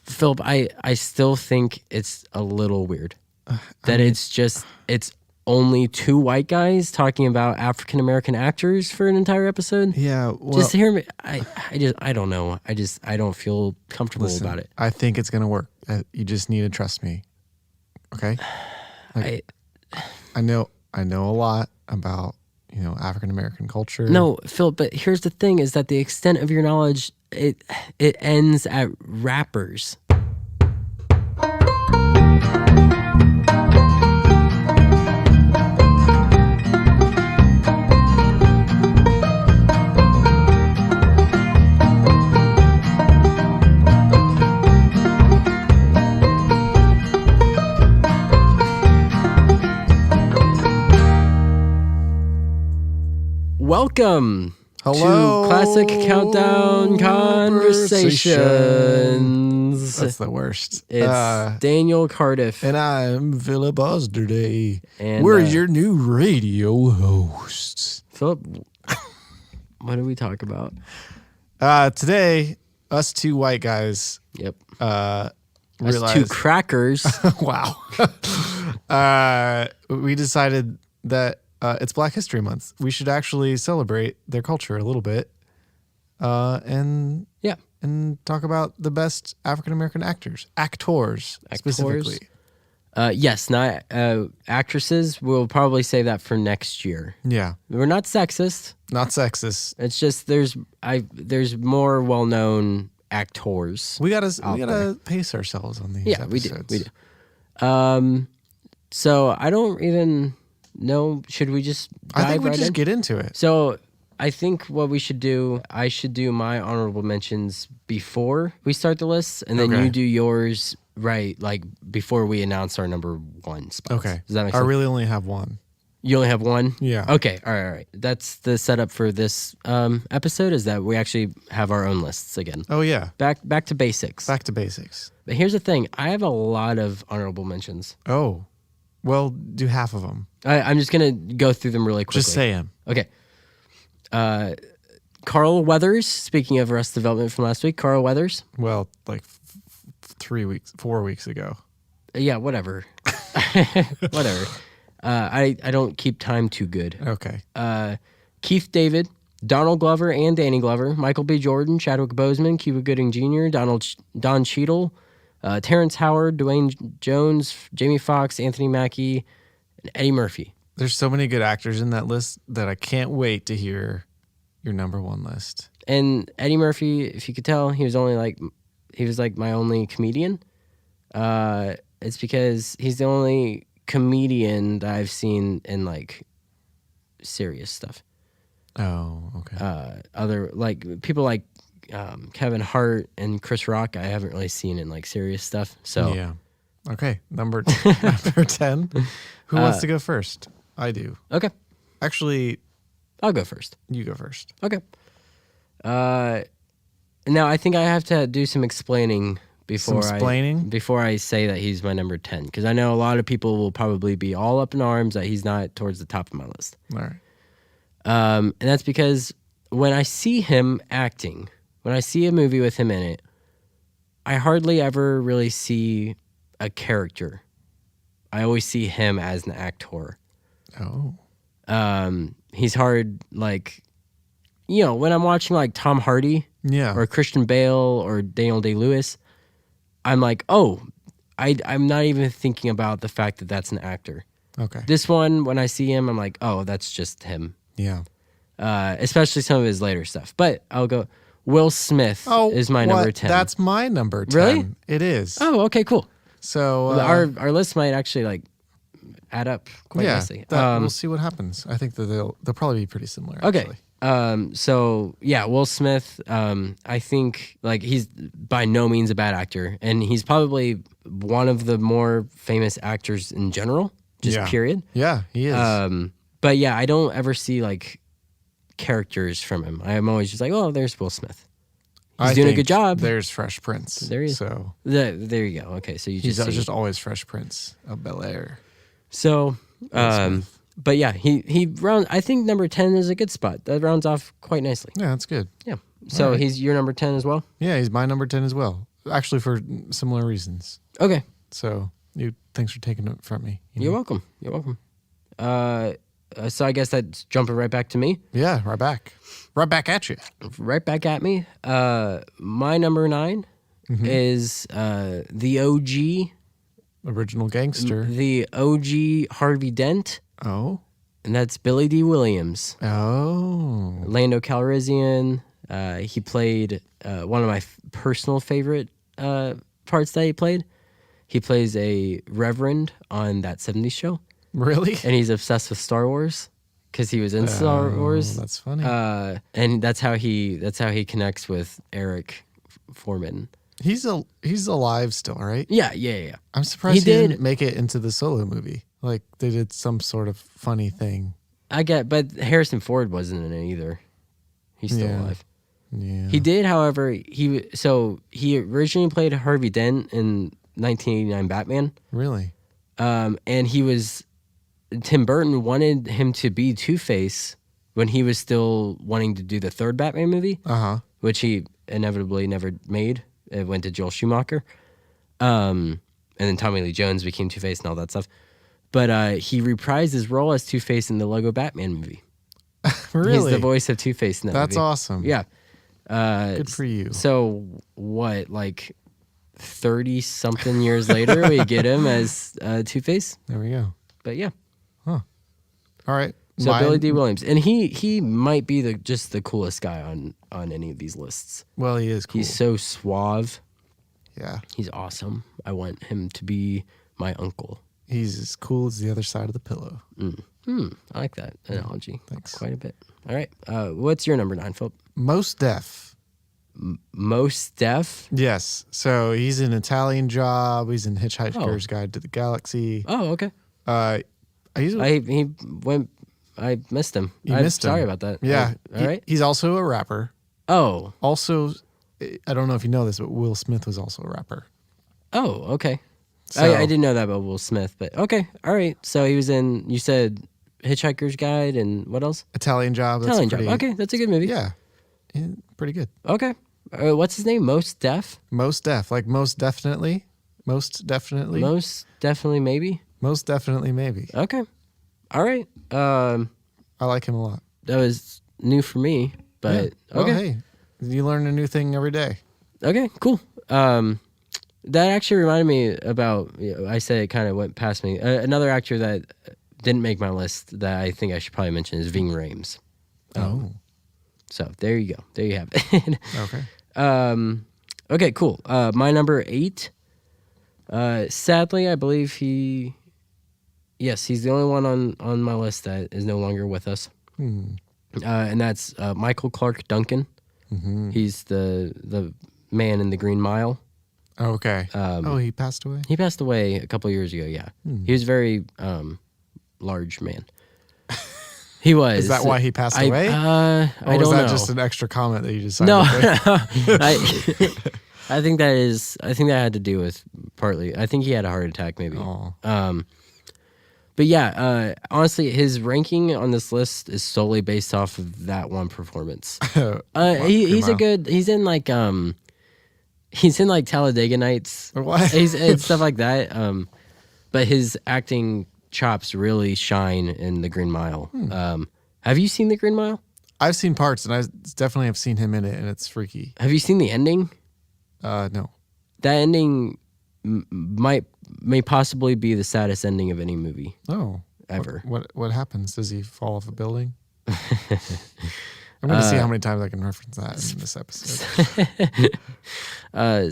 Philip, I still think it's a little weird that it's only two white guys talking about African American actors for an entire episode. Yeah, well, Just hear me. I don't know. I don't feel comfortable about it. I think it's gonna work. You just need to trust me. Okay. I know a lot about African American culture. No, Phil, but here's the thing: is that the extent of your knowledge it ends at rappers. Welcome to Classic Countdown Conversations. That's the worst. It's Daniel Cardiff. And I'm Philip Osterday. And we're your new radio hosts. Philip, what do we talk about? Today, us two white guys. Yep. Us two crackers. Wow. We decided that it's Black History Month. We should actually celebrate their culture a little bit, and talk about the best African American actors specifically. Yes, not actresses. We'll probably save that for next year. Yeah, we're not sexist. Not sexist. It's just there's more well-known actors. We gotta pace ourselves on these. Yeah, episodes. we do. So I don't even. No, should we just dive I think we right just in? get into it. So I think what we should do, I should do my honorable mentions before we start the list, and then you do yours like before we announce our number one spots. Okay. Does that make sense? I really only have one. You only have one? Yeah. Okay. All right. That's the setup for this episode, is that we actually have our own lists again. Oh, yeah. Back to basics. Back to basics. But here's the thing. I have a lot of honorable mentions. Oh. Well, do half of them. I'm just going to go through them really quickly. Just say them. Okay. Carl Weathers, speaking of Arrested Development from last week, Carl Weathers. Well, like 4 weeks ago. Yeah, whatever. Whatever. I don't keep time too good. Okay. Keith David, Donald Glover and Danny Glover, Michael B. Jordan, Chadwick Boseman, Cuba Gooding Jr., Don Cheadle, Terrence Howard, Dwayne Jones, Jamie Foxx, Anthony Mackie, and Eddie Murphy. There's so many good actors in that list that I can't wait to hear your number one list. And Eddie Murphy, if you could tell, he was like my only comedian. It's because he's the only comedian that I've seen in like serious stuff. Oh, okay. Other like people like Kevin Hart and Chris Rock, I haven't really seen in like serious stuff. So yeah. Okay, number 10. Who wants to go first? I do. Okay. Actually, I'll go first. You go first. Okay. Now I think I have to do some explaining before I say that he's my number 10, because I know a lot of people will probably be all up in arms that he's not towards the top of my list. All right. And that's because when I see him acting, when I see a movie with him in it, I hardly ever really see a character. I always see him as an actor. Oh. He's hard, like, when I'm watching like Tom Hardy, or Christian Bale or Daniel Day-Lewis, I'm like, oh, I'm not even thinking about the fact that that's an actor. Okay. This one, when I see him, I'm like, oh, that's just him. Yeah. Especially some of his later stuff. But I'll go, Will Smith is my number 10. That's my number 10. Really? It is. Oh, okay, cool. So our list might actually like add up quite nicely. We'll see what happens. I think that they'll probably be pretty similar. Okay. Actually. So yeah, Will Smith, I think like he's by no means a bad actor, and he's probably one of the more famous actors in general, period. Yeah, he is. But yeah, I don't ever see like characters from him. I'm always just like, oh, there's Will Smith. He's doing a good job. There's Fresh Prince. There he is. So there you go. Okay, so he's just always Fresh Prince of Bel-Air. So, but yeah, he rounds. I think number 10 is a good spot. That rounds off quite nicely. Yeah, that's good. Yeah. So he's your number 10 as well? Yeah, he's my number 10 as well. actually for similar reasons. Okay. So thanks for taking it from me. You're welcome. You're welcome. So I guess that's jumping right back to me. Yeah, right back at you. Right back at me. My number 9 is the OG. Original gangster. The OG Harvey Dent. Oh. And that's Billy Dee Williams. Oh. Lando Calrissian. He played one of my personal favorite parts that he played. He plays a reverend on That 70s Show. Really? And he's obsessed with Star Wars because he was in Star Wars. That's funny. And that's how he connects with Eric Foreman. He's alive still, right? Yeah. I'm surprised he didn't make it into the Solo movie. Like they did some sort of funny thing. But Harrison Ford wasn't in it either. He's still alive. Yeah. He did, however, he originally played Harvey Dent in 1989 Batman. Really? And Tim Burton wanted him to be Two-Face when he was still wanting to do the third Batman movie, which he inevitably never made. It went to Joel Schumacher. And then Tommy Lee Jones became Two-Face and all that stuff. But he reprised his role as Two-Face in the Lego Batman movie. Really? He's the voice of Two-Face in that movie. That's awesome. Yeah. Good for you. So what, like 30-something years later, we get him as Two-Face? There we go. But yeah. Huh. All right. So Billy Dee Williams. And he might be just the coolest guy on any of these lists. Well, he is cool. He's so suave. Yeah. He's awesome. I want him to be my uncle. He's as cool as the other side of the pillow. I like that analogy. Thanks. Quite a bit. All right. What's your number 9, Philip? Mos Def. Mos Def? Yes. So he's in Italian Job. He's in Hitchhiker's Guide to the Galaxy. Oh, okay. I missed him. Missed him. Sorry about that. Yeah. All right. He's also a rapper. Oh. Also, I don't know if you know this, but Will Smith was also a rapper. Oh, okay. So, I didn't know that about Will Smith, but okay. All right. So he was in, you said Hitchhiker's Guide and what else? Italian Job. Job. Okay. That's a good movie. Yeah. Pretty good. Okay. What's his name? Mos Def? Mos Def. Like most definitely. Most definitely. Most definitely maybe? Most definitely maybe. Okay. All right. I like him a lot. That was new for me, but yeah. okay. Well, hey, you learn a new thing every day. Okay, cool. That actually reminded me about, I said it kind of went past me. Another actor that didn't make my list that I think I should probably mention is Ving Rhames. So there you go. There you have it. Okay. Okay, cool. My number 8. Sadly, I believe he's the only one on my list that is no longer with us. And that's Michael Clarke Duncan. Mm-hmm. He's the man in the Green Mile. Okay. He passed away? He passed away a couple of years ago, yeah. He was a very large man. He was. Is that why he passed away? I don't know. Or was that just an extra comment that you decided to make? I think that had to do with partly. I think he had a heart attack, maybe. Oh. But yeah, honestly, his ranking on this list is solely based off of that one performance. He's in like Talladega Nights. What? And stuff like that. But his acting chops really shine in The Green Mile. Have you seen The Green Mile? I've seen parts, and I definitely have seen him in it, and it's freaky. Have you seen the ending? No. That ending may possibly be the saddest ending of any movie. Oh, ever. What happens? Does he fall off a building? I'm going to see how many times I can reference that in this episode.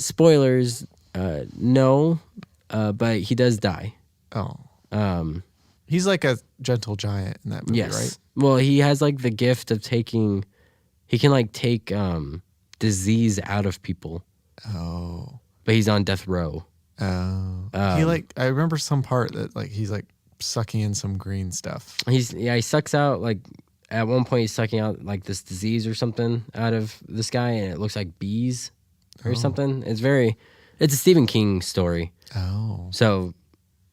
Spoilers, no, but he does die. Oh. He's like a gentle giant in that movie, right? Well, he has like the gift of he can like take disease out of people. Oh. But he's on death row. Oh. I remember some part that like he's like sucking in some green stuff. He sucks out like at one point he's sucking out like this disease or something out of this guy, and it looks like bees or something. It's a Stephen King story. Oh. So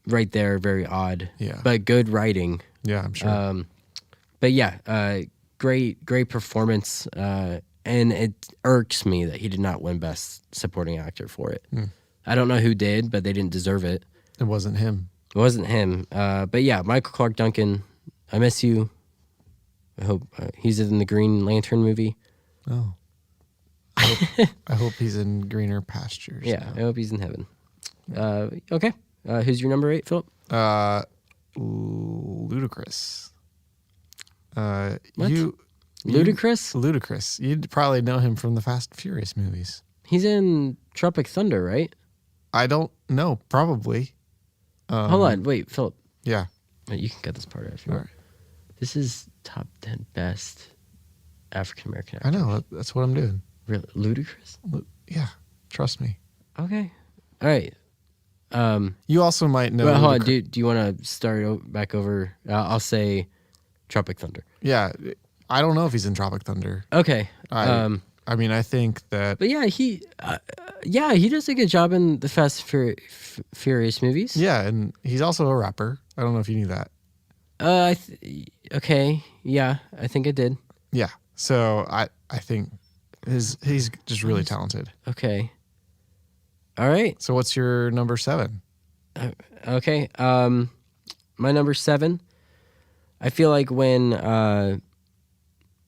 right there, very odd. Yeah. But good writing. Yeah, I'm sure. But yeah, great performance. and it irks me that he did not win Best Supporting Actor for it. I don't know who did, but they didn't deserve it. It wasn't him. It wasn't him. But yeah, Michael Clarke Duncan, I miss you. I hope he's in the Green Lantern movie. Oh. I hope he's in greener pastures. Yeah, now. I hope he's in heaven. Okay. Who's your number 8, Philip? Ludacris. What? Ludacris? Ludacris. You'd probably know him from the Fast and Furious movies. He's in Tropic Thunder, right? I don't know. Probably. Hold on. Wait, Philip. Yeah. You can cut this part out if you want. Right. This is top 10 best African American actors. I know. That's what I'm doing. Really? Ludacris? Yeah. Trust me. Okay. All right. You also might know. Well, hold on. Do you want to start back over? I'll say Tropic Thunder. Yeah. I don't know if he's in Tropic Thunder. Okay. I mean, I think that. But yeah, he does a good job in the Fast Furious movies. Yeah, and he's also a rapper. I don't know if you knew that. Okay. Yeah, I think I did. Yeah. So I think he's just really talented. Okay. All right. So what's your number 7? Okay. My number 7. I feel like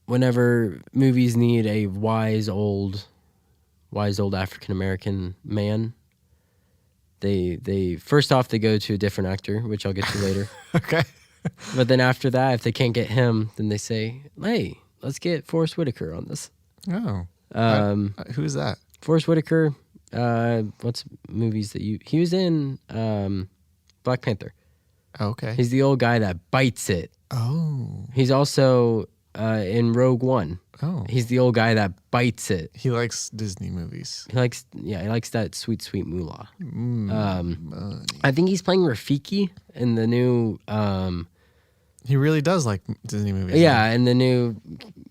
whenever movies need a wise old African American man, they first off they go to a different actor, which I'll get to later. Okay. But then after that, if they can't get him, then they say, "Hey, let's get Forrest Whitaker on this." Oh. Who's that? Forrest Whitaker. What's movies that he was in? Black Panther. Okay. He's the old guy that bites it. Oh. He's also in Rogue One. Oh. He's the old guy that bites it. He likes Disney movies. He likes that sweet moolah. I think he's playing Rafiki in the new. He really does like Disney movies. Yeah, in the new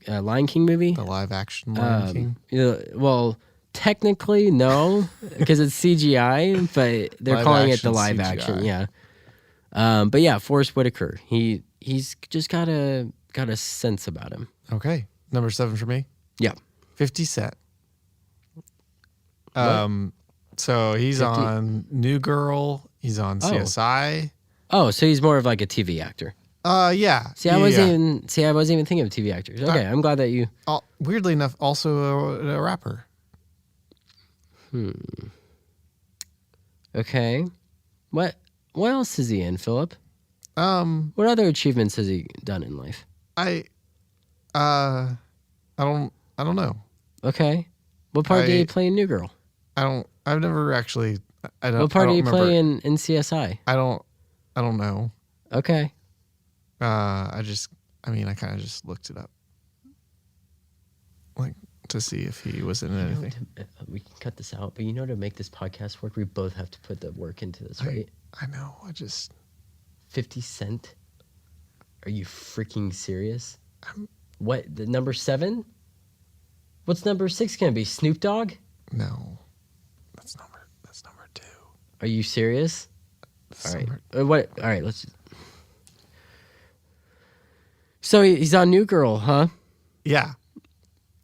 Lion King movie. The live action Lion King. Well, technically no, because it's CGI, but they're calling it the live CGI. Action. Yeah. But yeah, Forrest Whitaker. He's just got a sense about him. Okay. Number 7 for me? Yeah. 50 Cent. So he's 50. On New Girl. He's on CSI. Oh, so he's more of like a TV actor. Yeah. I wasn't even thinking of TV actors. Okay, I'm glad that you. Weirdly enough, also a rapper. Okay. What else is he in, Philip? What other achievements has he done in life? I don't know. Okay. What part did he play in New Girl? I've never actually. What part did he play in CSI? I don't know. Okay. I kind of just looked it up, like to see if he was in anything. We can cut this out, but to make this podcast work, we both have to put the work into this, right? I know. 50 Cent? Are you freaking serious? What, the number 7? What's number 6 gonna be? Snoop Dogg? No, that's number 2. Are you serious? All right. All right. Let's. So he's on New Girl, huh? Yeah,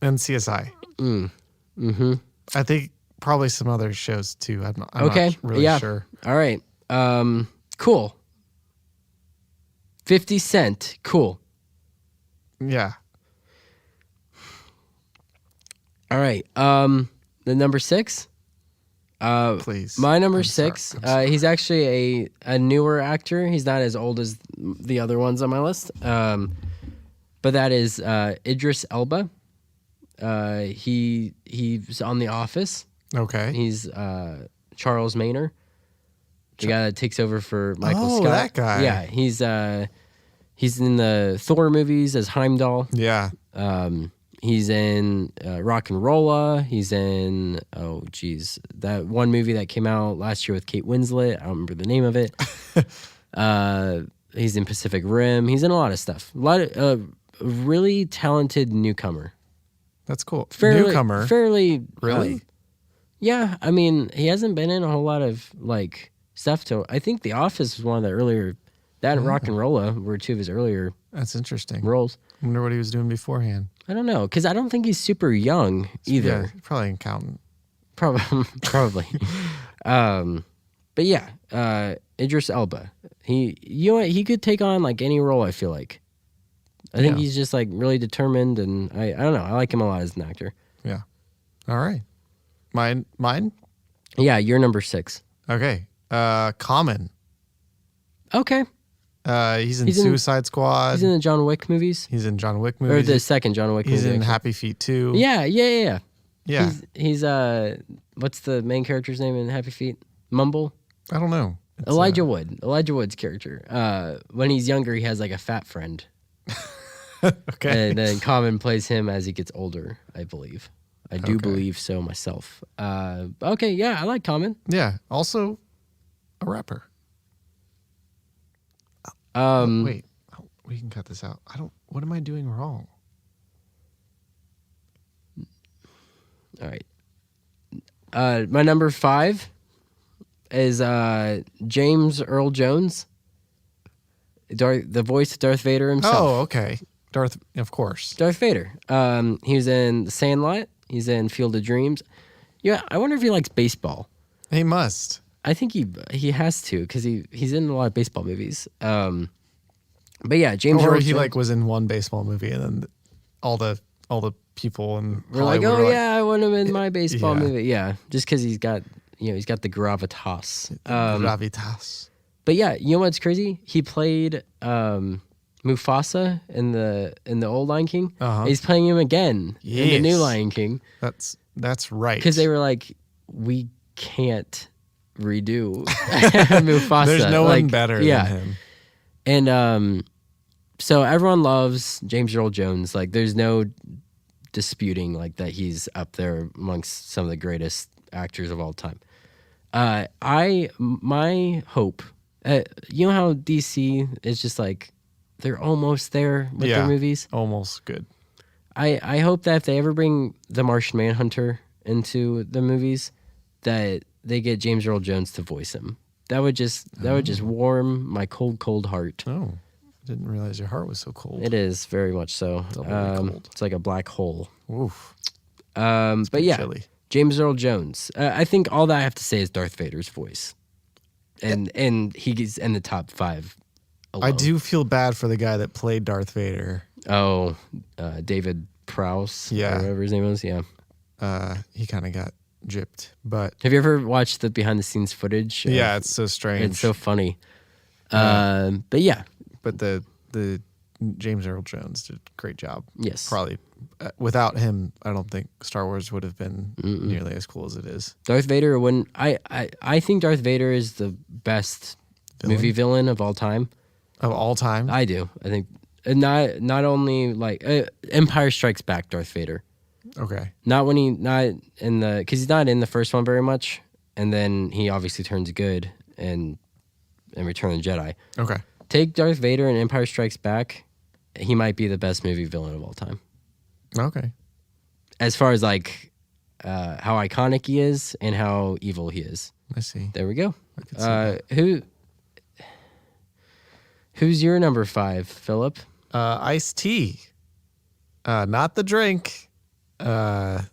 and CSI. Mm-hmm. I think probably some other shows too. I'm not really sure. All right. Cool. 50 Cent. Cool. Yeah. All right. The number 6. Please. My number 6. He's actually a newer actor. He's not as old as the other ones on my list. But that is Idris Elba. He's on The Office. Okay. He's Charles Maynor, the guy that takes over for Michael Scott. Oh, that guy. Yeah, he's in the Thor movies as Heimdall. Yeah. He's in Rock and Rolla. He's in that one movie that came out last year with Kate Winslet. I don't remember the name of it. He's in Pacific Rim. He's in a lot of stuff. A lot of really talented newcomer. That's cool. Newcomer? Fairly. Really? Yeah. I mean, he hasn't been in a whole lot of like stuff. I think The Office was one of the earlier. That and Rock and Rolla were 2 of his earlier That's interesting. roles. I wonder what he was doing beforehand. I don't know, because I don't think he's super young either. Yeah, probably an accountant. Probably. But yeah, Idris Elba. He could take on like any role. I feel like. I think he's just like really determined, and I don't know. I like him a lot as an actor. Yeah. All right. Mine. Yeah, you're number 6. Okay. Common. Okay. He's in Suicide Squad. He's in the John Wick movies. He's in John Wick movies. Or the second John Wick movie. He's in Happy Feet 2. Yeah. Yeah. He's what's the main character's name in Happy Feet? Mumble? I don't know. Elijah Wood. Elijah Wood's character. When he's younger, he has like a fat friend. Okay. And then Common plays him as he gets older, I believe. I do believe so myself. Okay, yeah, I like Common. Yeah. Also a rapper. Wait. We can cut this out. What am I doing wrong? All right. My number 5 is James Earl Jones. The voice of Darth Vader himself. Oh, okay. Of course. Darth Vader. He was in The Sandlot. He's in Field of Dreams. Yeah, I wonder if he likes baseball. He must. I think he has to, because he's in a lot of baseball movies. But yeah, James Earl Jones. Or he like was in one baseball movie, and then all the people and we're like, oh yeah, I want him in my baseball movie. Yeah, just because he's got the gravitas. Gravitas. But yeah, you know what's crazy? He played Mufasa in the old Lion King. He's playing him again in the new Lion King. That's right. Because they were like, we can't redo Mufasa. There's no one better than him. And so everyone loves James Earl Jones. Like, there's no disputing like that he's up there amongst some of the greatest actors of all time. My hope, you know how DC is just like, they're almost there with their movies. Almost good. I hope that if they ever bring the Martian Manhunter into the movies, that they get James Earl Jones to voice him. That would just warm my cold heart. Oh, I didn't realize your heart was so cold. It is very much so. Cold. It's like a black hole. Oof. But yeah, chilly. James Earl Jones. I think all that I have to say is Darth Vader's voice, and he's in the top 5. Alone. I do feel bad for the guy that played Darth Vader. Oh, David Prowse. Yeah, or whatever his name was. Yeah. He kind of got gypped. But have you ever watched the behind the scenes footage? Yeah, it's so strange. It's so funny. But yeah. But the James Earl Jones did a great job. Yes. Probably without him, I don't think Star Wars would have been nearly as cool as it is. Darth Vader, I think Darth Vader is the best movie villain of all time. Of all time? I do. I think not only like Empire Strikes Back, Darth Vader. Okay. Because he's not in the first one very much, and then he obviously turns good in Return of the Jedi. Okay. Take Darth Vader in Empire Strikes Back, he might be the best movie villain of all time. Okay. As far as like how iconic he is and how evil he is. I see. There we go. Who's your number 5, Philip? Ice-T. Not the drink. The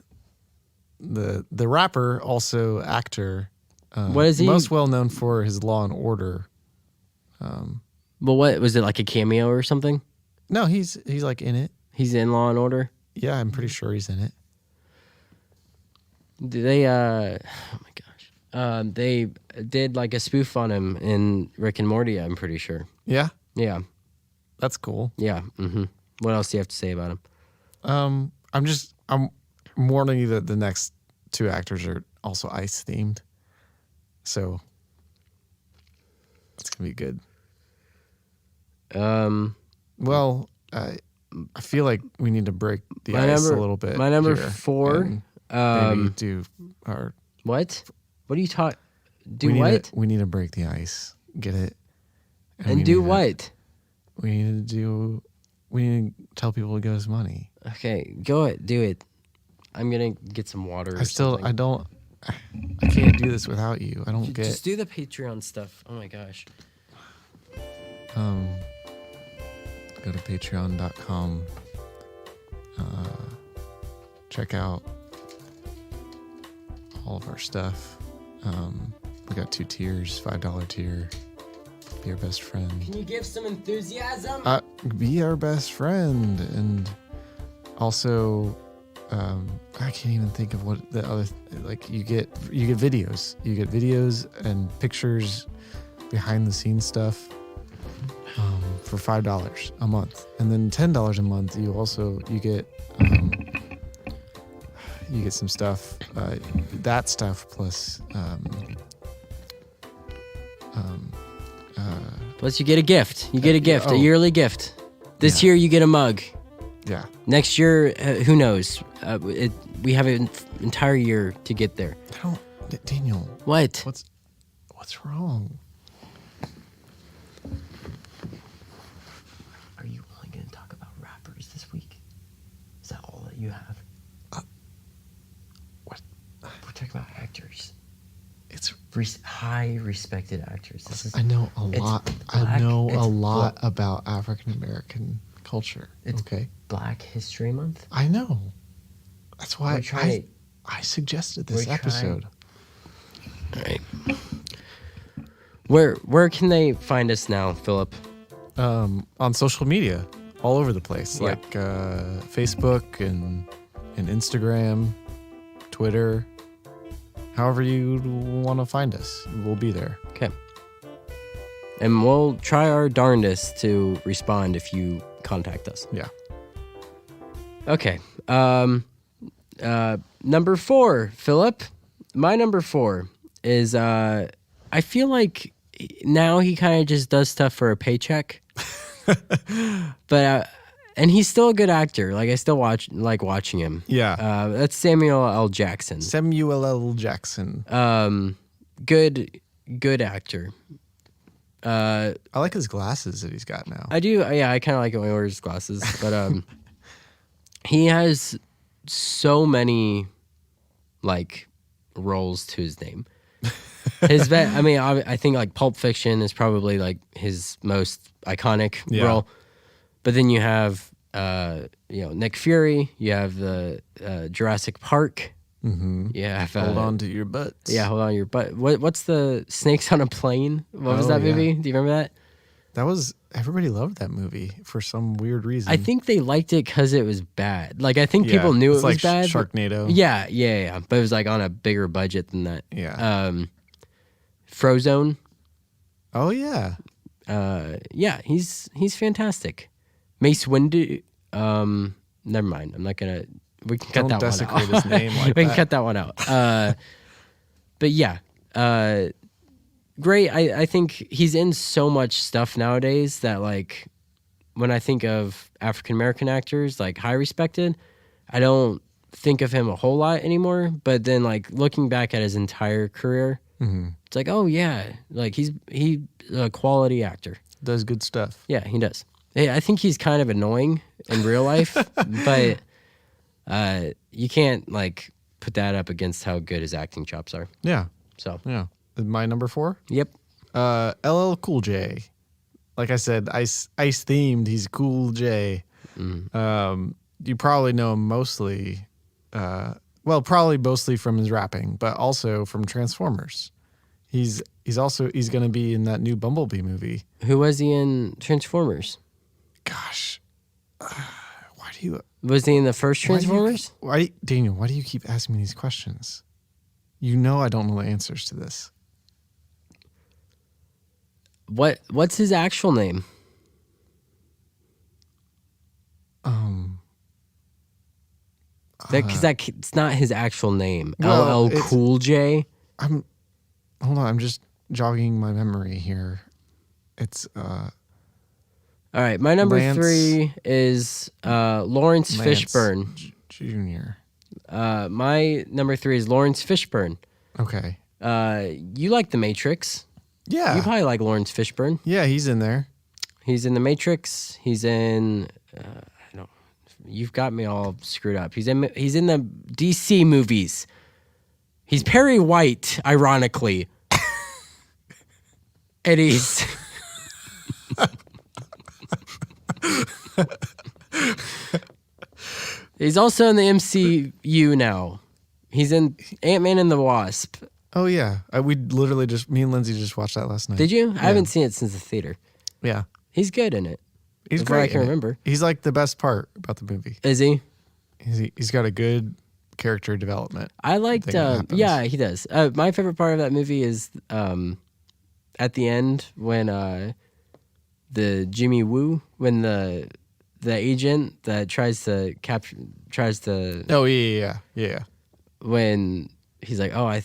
rapper, also actor. What is he? Most well known for his Law and Order. But what was it, like a cameo or something? No, he's like in it. He's in Law and Order. Yeah, I'm pretty sure he's in it. They oh my gosh, they did like a spoof on him in Rick and Morty. I'm pretty sure. Yeah. Yeah. That's cool. Yeah. Mm-hmm. What else do you have to say about him? I'm warning you that the next 2 actors are also ice themed, so it's gonna be good. Well, I feel like we need to break the ice a little bit. My number 4. Maybe do our what? What are you talking? We need to break the ice. Get it? And do what? We need to tell people to give us money. Okay, go it. Do it. I'm gonna get some water. I can't do this without you. I don't get. Just do the Patreon stuff. Oh my gosh. go to patreon.com. Check out all of our stuff. We got 2 tiers, $5 tier. Be our best friend. Can you give some enthusiasm? Be our best friend. And also, I can't even think of what the other, like you get videos. You get videos and pictures, behind the scenes stuff, for $5 a month. And then $10 a month, you get some stuff, that stuff plus plus you get a gift. You get a gift, a yearly gift. This year you get a mug. Yeah. Next year, who knows? We have an entire year to get there. Daniel. What? What's wrong? Are you only going to talk about rappers this week? Is that all that you have? What? We're talking about actors. It's high respected actors. I know a lot. I know a lot about African American culture. It's Black History Month. I know. That's why I suggested this episode. All right. Where can they find us now, Philip? On social media, all over the place, like Facebook and Instagram, Twitter. However you want to find us, we'll be there. Okay. And we'll try our darndest to respond if you contact us. Yeah. Okay. Number 4, Philip. My number 4 is I feel like now he kind of just does stuff for a paycheck. But and he's still a good actor. Like I still like watching him. Yeah. That's Samuel L. Jackson. Samuel L. Jackson. Good actor. I like his glasses that he's got now. I do. Yeah, I kind of like it when he wears his glasses. But he has so many like roles to his name. I think like Pulp Fiction is probably like his most iconic role. But then you have Nick Fury. You have the Jurassic Park. Mm-hmm. You have Hold On to Your Butts. Yeah, Hold On to Your Butt. What's the Snakes on a Plane? What was that movie? Do you remember that? Everybody loved that movie for some weird reason. I think they liked it because it was bad. Like I think people knew it was like bad. Sharknado. Yeah. But it was like on a bigger budget than that. Yeah. Frozone. Oh yeah. Yeah, he's fantastic. Mace Windu. Never mind. I'm not gonna. We can cut that one out. Don't desecrate his name like that. We can cut that one out. But yeah. Great. I think he's in so much stuff nowadays that like when I think of African American actors like high respected, I don't think of him a whole lot anymore. But then like looking back at his entire career, it's like, oh yeah, like he's a quality actor. Does good stuff. Yeah, he does. I think he's kind of annoying in real life, but you can't like put that up against how good his acting chops are. Yeah. So yeah. My number 4? Yep. LL Cool J. Like I said, ice themed. He's Cool J. You probably know him mostly, probably mostly from his rapping, but also from Transformers. He's going to be in that new Bumblebee movie. Who was he in Transformers? Gosh, why do you? Was he in the first Transformers? Daniel? Why do you keep asking me these questions? You know I don't know the answers to this. What's his actual name? Because it's not his actual name. LL Cool J. Hold on. I'm just jogging my memory here. It's all right. My number 3 is Lawrence Fishburne Jr. My number 3 is Lawrence Fishburne. Okay. You like The Matrix? Yeah. You probably like Lawrence Fishburne. Yeah, he's in there. He's in The Matrix. He's in. You've got me all screwed up. He's in the DC movies. He's Perry White, ironically. And he's He's also in the MCU now. He's in Ant-Man and the Wasp. Oh yeah, me and Lindsay just watched that last night. Did you? I haven't seen it since the theater. Yeah, he's good in it. He's great. I can remember. He's like the best part about the movie. Is he? He's got a good character development. I liked. Yeah, he does. My favorite part of that movie is at the end when the Jimmy Woo, when the agent that tries to. Oh yeah. When he's like, oh, I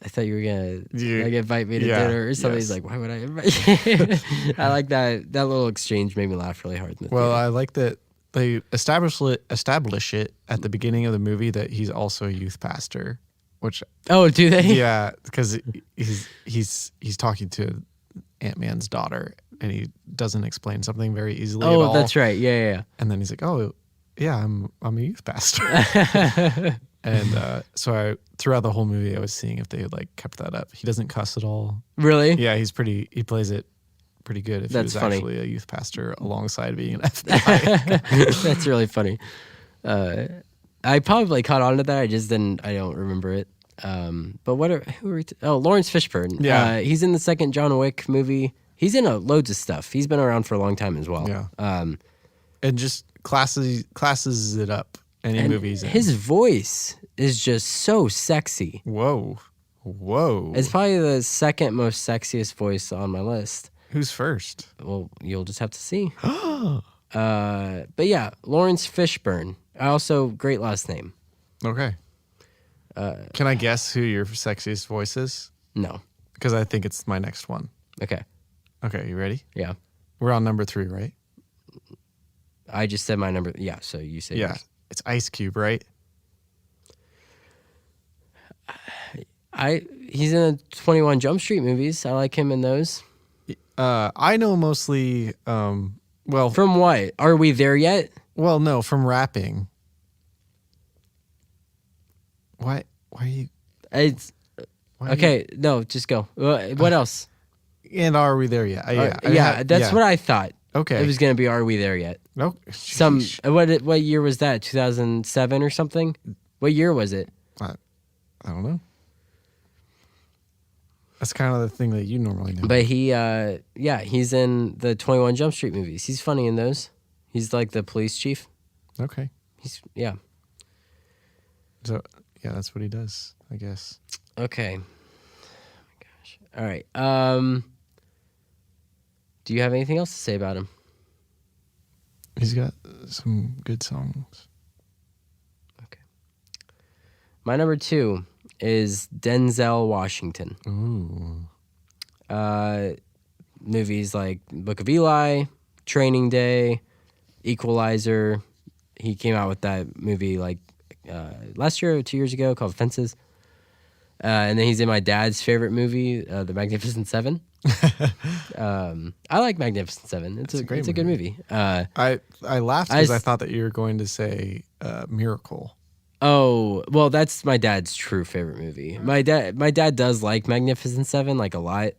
thought you were gonna invite me to dinner or something. Yes. He's like, why would I invite you? I like that little exchange made me laugh really hard. In the theater. I like that they establish it at the beginning of the movie that he's also a youth pastor. Which do they? Yeah, because he's talking to Ant-Man's daughter and he doesn't explain something very easily. at all. That's right. Yeah. And then he's like, oh yeah, I'm a youth pastor. And so throughout the whole movie, I was seeing if they like kept that up. He doesn't cuss at all. Really? Yeah, he plays it pretty good. If That's he was funny. Actually a youth pastor alongside being an FBI. That's really funny. I probably caught on to that. I don't remember it. But who are Lawrence Fishburne. Yeah. He's in the second John Wick movie. He's in loads of stuff. He's been around for a long time as well. Yeah. And just classes it up. Any movies. His voice is just so sexy. Whoa. It's probably the second most sexiest voice on my list. Who's first? Well, you'll just have to see. But yeah, Lawrence Fishburne. Also, great last name. Okay. Can I guess who your sexiest voice is? No. Because I think it's my next one. Okay, you ready? Yeah. We're on number 3, right? I just said my number. Yeah, so you say yours. It's Ice Cube, right? He's in the 21 Jump Street movies. I like him in those. I know mostly, from what? Are we there yet? Well, no, from rapping. Why are you? It's okay. No, just go. What else? And are we there yet? That's what I thought. Okay, it was gonna be Are We There Yet? No. What year was that? 2007 or something? What year was it? I don't know. That's kind of the thing that you normally know. But he's in the 21 Jump Street movies. He's funny in those. He's like the police chief. Okay. So that's what he does, I guess. Okay. Oh my gosh. All right. Do you have anything else to say about him? He's got some good songs. Okay. My number 2 is Denzel Washington. Ooh. Movies like Book of Eli, Training Day, Equalizer. He came out with that movie like last year or 2 years ago called Fences. And then he's in my dad's favorite movie, The Magnificent Seven. I like Magnificent Seven. It's a good movie. I laughed because I thought that you were going to say Miracle. Oh, well, that's my dad's true favorite movie. My dad does like Magnificent Seven like a lot.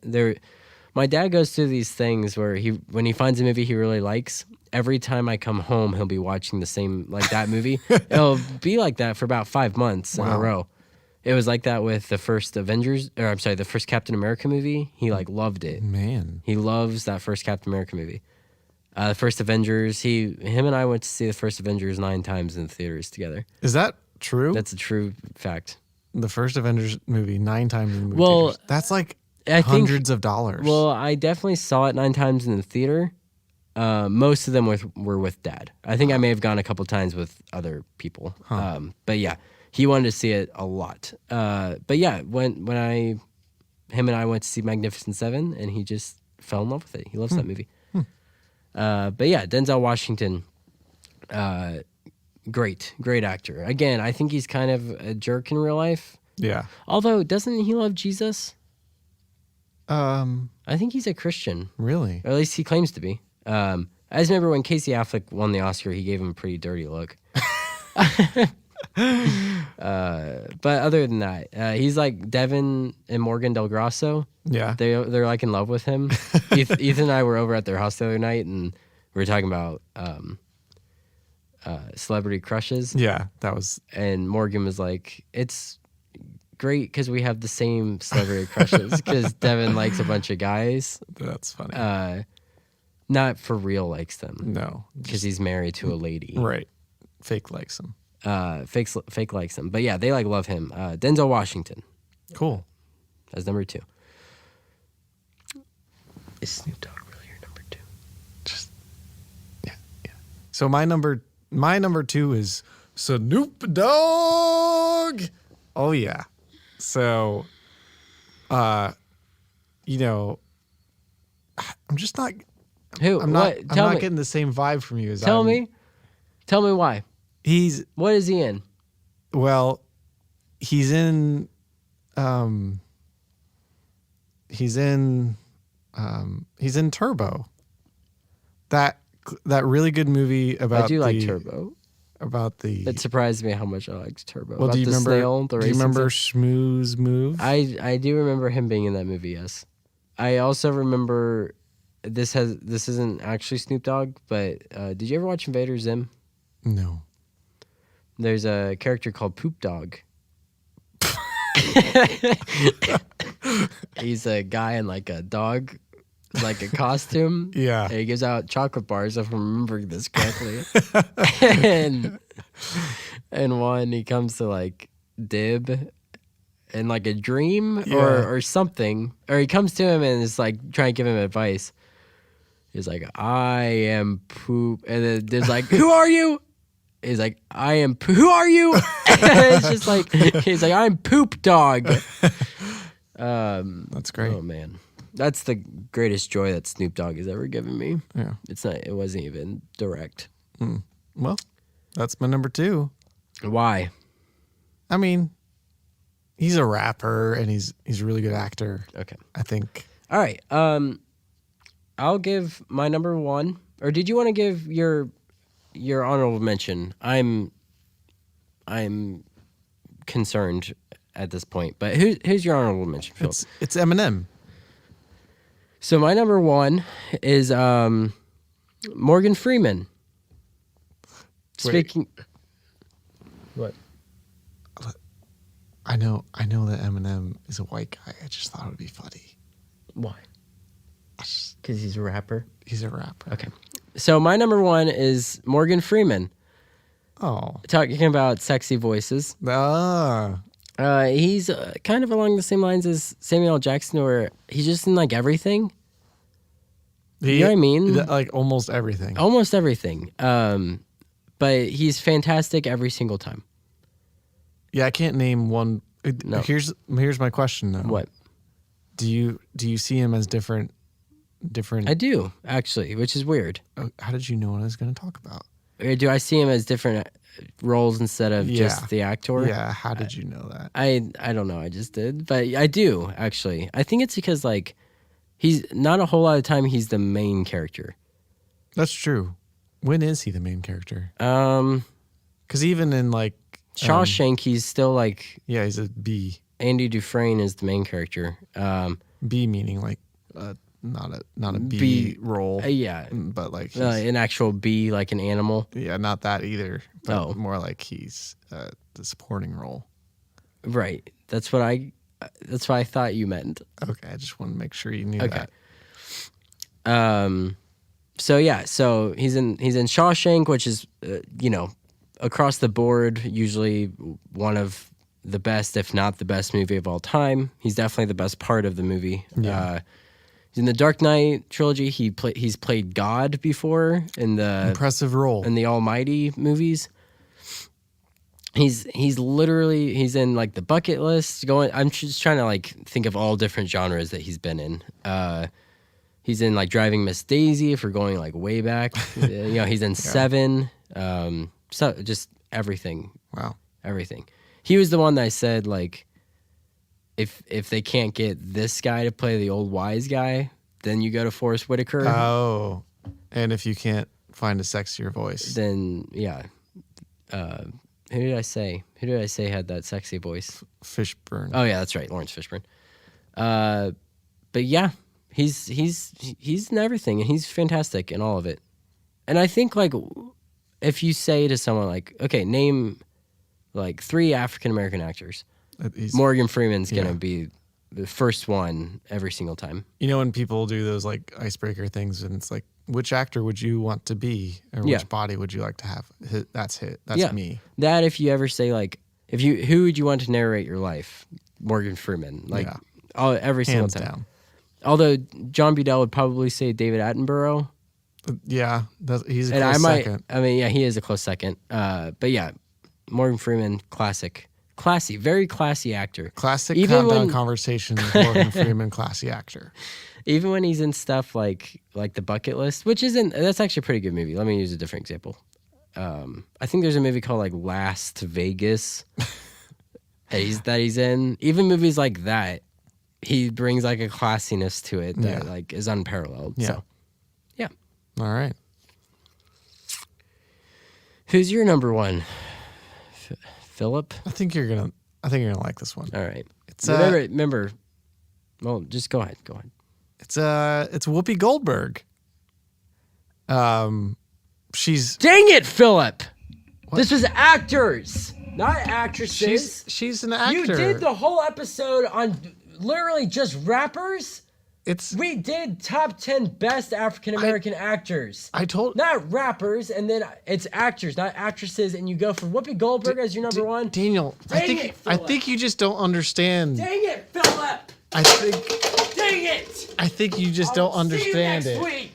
My dad goes through these things where when he finds a movie he really likes, every time I come home he'll be watching the same like that movie. It'll be like that for about 5 months in a row. It was like that with the first the first Captain America movie. He like loved it. Man, he loves that first Captain America movie. The first Avengers. Him and I went to see the first Avengers 9 times in the theaters together. Is that true? That's a true fact. The first Avengers movie 9 times in the movie theaters. That's like hundreds of dollars. Well, I definitely saw it 9 times in the theater. Most of them were with Dad. I think I may have gone a couple times with other people. But yeah. He wanted to see it a lot. But yeah, when him and I went to see Magnificent Seven, and he just fell in love with it. He loves that movie. But yeah, Denzel Washington, great actor. Again, I think he's kind of a jerk in real life. Yeah. Although, doesn't he love Jesus? I think he's a Christian. Really? Or at least he claims to be. I just remember when Casey Affleck won the Oscar, he gave him a pretty dirty look. But other than that, he's like Devin and Morgan Del Grasso. Yeah, they're like in love with him. Ethan and I were over at their house the other night, and we were talking about celebrity crushes. Yeah, that was. And Morgan was like, "It's great because we have the same celebrity crushes because Devin likes a bunch of guys." That's funny. Not for real likes them. No, because he's married to a lady. Right. Fake likes him. Fake likes him. But yeah, they like love him. Denzel Washington. Cool. That's number 2. Is Snoop Dogg really your number 2? Just yeah. So my number 2 is Snoop Dogg. Oh yeah. So, you know, I'm just not. Who? I'm not. I'm not getting the same vibe from you as. Tell me why. What is he in? Well, he's in. He's in Turbo. That really good movie about. I do like Turbo. It surprised me how much I liked Turbo. Well, do you remember Schmooze Move? I do remember him being in that movie. Yes, I also remember. This isn't actually Snoop Dogg, but did you ever watch Invader Zim? No. There's a character called Poop Dog. He's a guy in like a dog, like a costume. Yeah. And he gives out chocolate bars, if I'm remembering this correctly. and one, he comes to like Dib in like a dream or something. Or he comes to him and is like trying to give him advice. He's like, I am poop. And then Dib's like, who are you? He's like, I am who are you? It's just like, he's like, I'm Poop Dog. That's great. Oh man, that's the greatest joy that Snoop Dogg has ever given me. Yeah, it wasn't even direct. Well, that's my number 2. Why? I mean, he's a rapper and he's a really good actor. Okay, I think. All right. I'll give my number 1. Or did you want to give your honorable mention? I'm concerned at this point. But who's your honorable mention, Phil? It's Eminem. So my number 1 is Morgan Freeman. Speaking. What? I know that Eminem is a white guy. I just thought it would be funny. Why? Because he's a rapper? He's a rapper. Okay. So my number 1 is Morgan Freeman. Oh. Talking about sexy voices. He's kind of along the same lines as Samuel L. Jackson, where he's just in like everything. You know what I mean? Like almost everything. Almost everything. But he's fantastic every single time. Yeah, I can't name one. No. Here's my question though. What? Do you see him as different? I do, actually, which is weird. How did you know what I was going to talk about? Do I see him as different roles instead of just the actor? Yeah, how did you know that? I don't know, I just did. But I do, actually. I think it's because, like, he's not a whole lot of time he's the main character. That's true. When is he the main character? Because even in, like... Shawshank, he's still, like... Yeah, he's a B. Andy Dufresne is the main character. B meaning, like... Not a B role. Yeah. But like an actual bee, like an animal. Yeah, not that either. But more like he's the supporting role. Right. That's what I thought you meant. Okay, I just want to make sure you knew that. So he's in Shawshank, which is across the board usually one of the best, if not the best movie of all time. He's definitely the best part of the movie. Yeah. In the Dark Knight trilogy, he's played God before in the impressive role in the Almighty movies. He's in like the Bucket List. I'm just trying to like think of all different genres that he's been in. He's in like Driving Miss Daisy if we're going like way back. He's in Seven. So just everything. Wow, everything. He was the one that I said like. If they can't get this guy to play the old wise guy, then you go to Forrest Whitaker. Oh, and if you can't find a sexier voice, then yeah. Who did I say? Who did I say had that sexy voice? Fishburne. Oh yeah, that's right, Lawrence Fishburne. But yeah, he's in everything, and he's fantastic in all of it. And I think like if you say to someone like, okay, name like 3 African American actors, Morgan Freeman's gonna be the first one every single time. You know, when people do those like icebreaker things, and it's like, which actor would you want to be, or which body would you like to have? That's me. That if you ever say like, who would you want to narrate your life? Morgan Freeman, like every single Hands time. Down. Although John Budell would probably say David Attenborough. Yeah, he's a close second. I mean, yeah, he is a close second. But yeah, Morgan Freeman, classy, very classy actor. Classic Countdown Conversations, Morgan Freeman, classy actor. Even when he's in stuff like The Bucket List, that's actually a pretty good movie. Let me use a different example. I think there's a movie called like Last Vegas that he's in. Even movies like that, he brings like a classiness to it that like is unparalleled. Yeah. So, yeah. All right. Who's your number one? Philip? I think you're gonna like this one. All right. It's remember. Well, just go ahead. It's Whoopi Goldberg. She's dang it, Philip. What? This was actors, not actresses. She's an actor. You did the whole episode on literally just rappers. We did top 10 best African American actors. Not rappers, and then it's actors, not actresses, and you go for Whoopi Goldberg as your number one. Daniel, I think you just don't understand. Dang it, Philip. Dang it. I think you just don't understand it. See you next week.